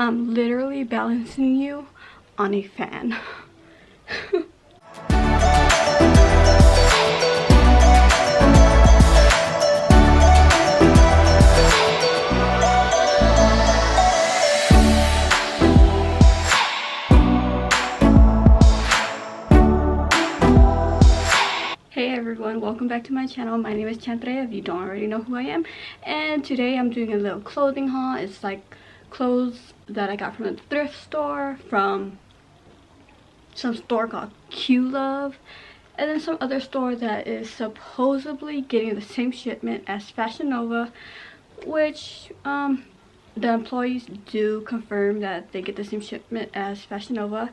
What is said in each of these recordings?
I'm literally balancing you on a fan. Hey everyone, welcome back to my channel. My name is Chantre if you don't already know who I am, and today I'm doing a little clothing haul. It's like clothes that I got from a thrift store, from some store called LUV, and then some other store that is supposedly getting the same shipment as Fashion Nova, which the employees do confirm that they get the same shipment as Fashion Nova.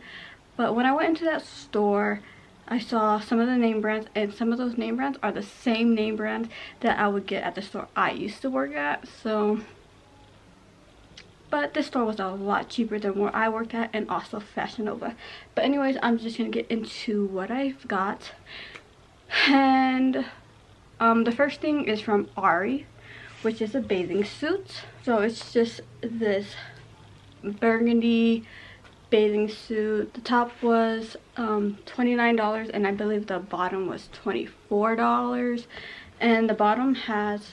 But when I went into that store, I saw some of the name brands, and some of those name brands are the same name brands that I would get at the store I used to work at. So, but this store was a lot cheaper than where I worked at, and also Fashion Nova. But anyways, I'm just gonna get into what I've got. And the first thing is from Aerie, which is a bathing suit. So it's just this burgundy bathing suit. The top was $29, and I believe the bottom was $24. And the bottom has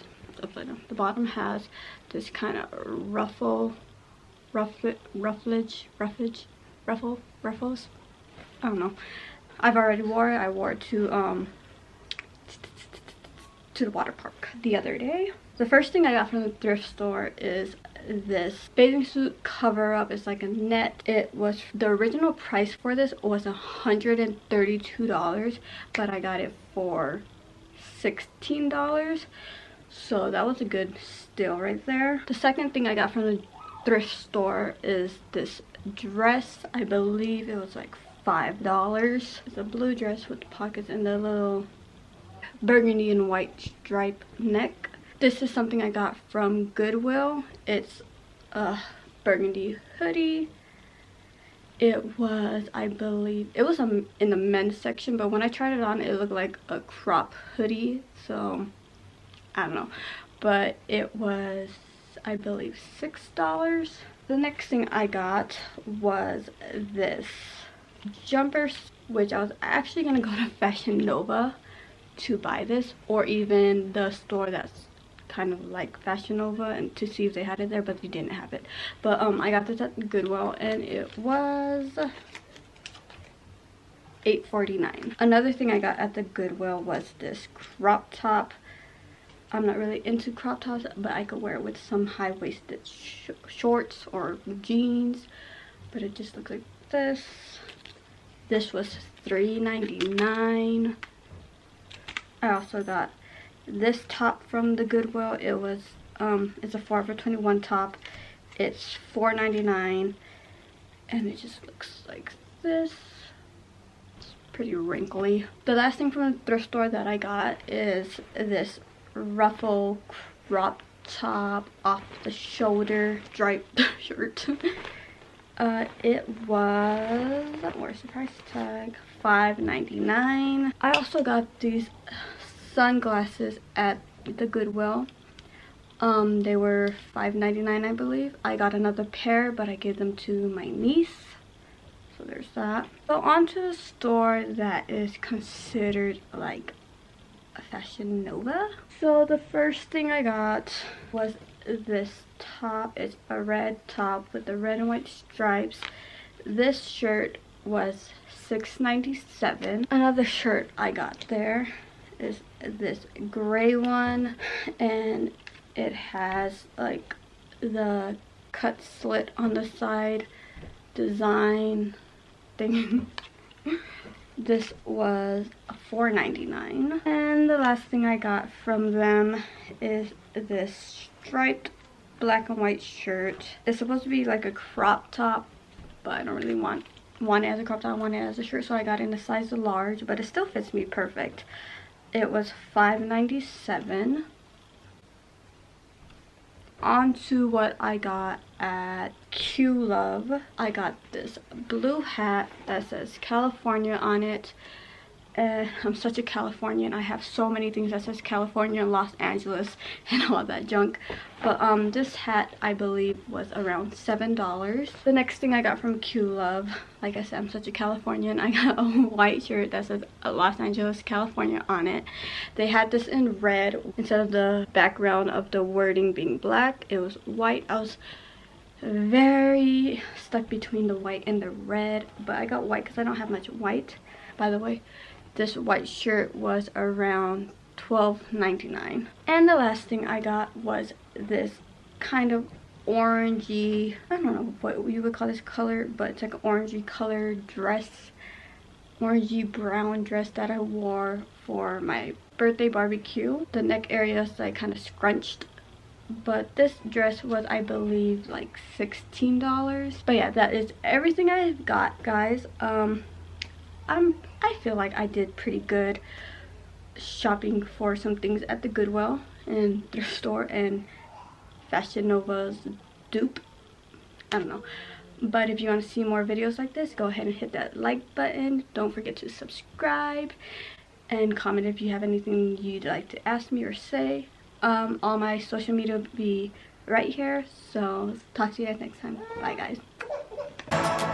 this kind of ruffles. I don't know. I've already wore it. I wore it to the water park the other day. The first thing I got from the thrift store is this bathing suit cover up. It's like a net. It was, the original price for this was $132, but I got it for $16, so that was a good steal right there. The second thing I got from the thrift store is this dress. I believe it was like $5. It's a blue dress with pockets and the little burgundy and white stripe neck. This is something I got from Goodwill. It's a burgundy hoodie. It was, I believe, it was in the men's section, but when I tried it on, it looked like a crop hoodie. So, I don't know. But it was, I believe, $6. The next thing I got was this jumper, which I was actually going to go to Fashion Nova to buy this, or even the store that's kind of like Fashion Nova, and to see if they had it there, but they didn't have it. But I got this at Goodwill, and it was $8.49. Another thing I got at the Goodwill was this crop top. I'm not really into crop tops, but I could wear it with some high-waisted shorts or jeans. But it just looks like this. This was $3.99. I also got this top from the Goodwill. It was it's a Forever 21 top. It's $4.99, and it just looks like this. It's pretty wrinkly. The last thing from the thrift store that I got is this ruffle crop top off the shoulder striped shirt. It was, where's the price tag? $5.99. I also got these sunglasses at the Goodwill. They were $5.99, I believe. I got another pair, but I gave them to my niece. So there's that. So on to the store that is considered like a Fashion Nova. So the first thing I got was this top. It's a red top with the red and white stripes. This shirt was $6.97. Another shirt I got there is this gray one, and it has like the cut slit on the side design thing. This was $4.99. And the last thing I got from them is this striped black and white shirt. It's supposed to be like a crop top, but I don't really want it as a crop top. I want it as a shirt, so I got it in a size large, but it still fits me perfect. It was $5.97. On to what I got at LUV. I got this blue hat that says California on it. and I'm such a Californian. I have so many things that says California and Los Angeles and all that junk. But this hat I believe was around $7. The next thing I got from LUV, like I said, I'm such a Californian. I got a white shirt that says Los Angeles, California on it. They had this in red instead of the background of the wording being black. It was white. I was very stuck between the white and the red, but I got white because I don't have much white. By the way, this white shirt was around $12.99. And the last thing I got was this kind of orangey, I don't know what you would call this color, but it's like an orangey color dress, orangey brown dress that I wore for my birthday barbecue. The neck area is like kind of scrunched, but this dress was, I believe, like $16. But yeah, that is everything I've got, guys. I feel like I did pretty good shopping for some things at the Goodwill and thrift store and Fashion Nova's dupe. I don't know. But if you want to see more videos like this, go ahead and hit that like button. Don't forget to subscribe and comment if you have anything you'd like to ask me or say. All my social media will be right here. So talk to you guys next time. Bye, guys.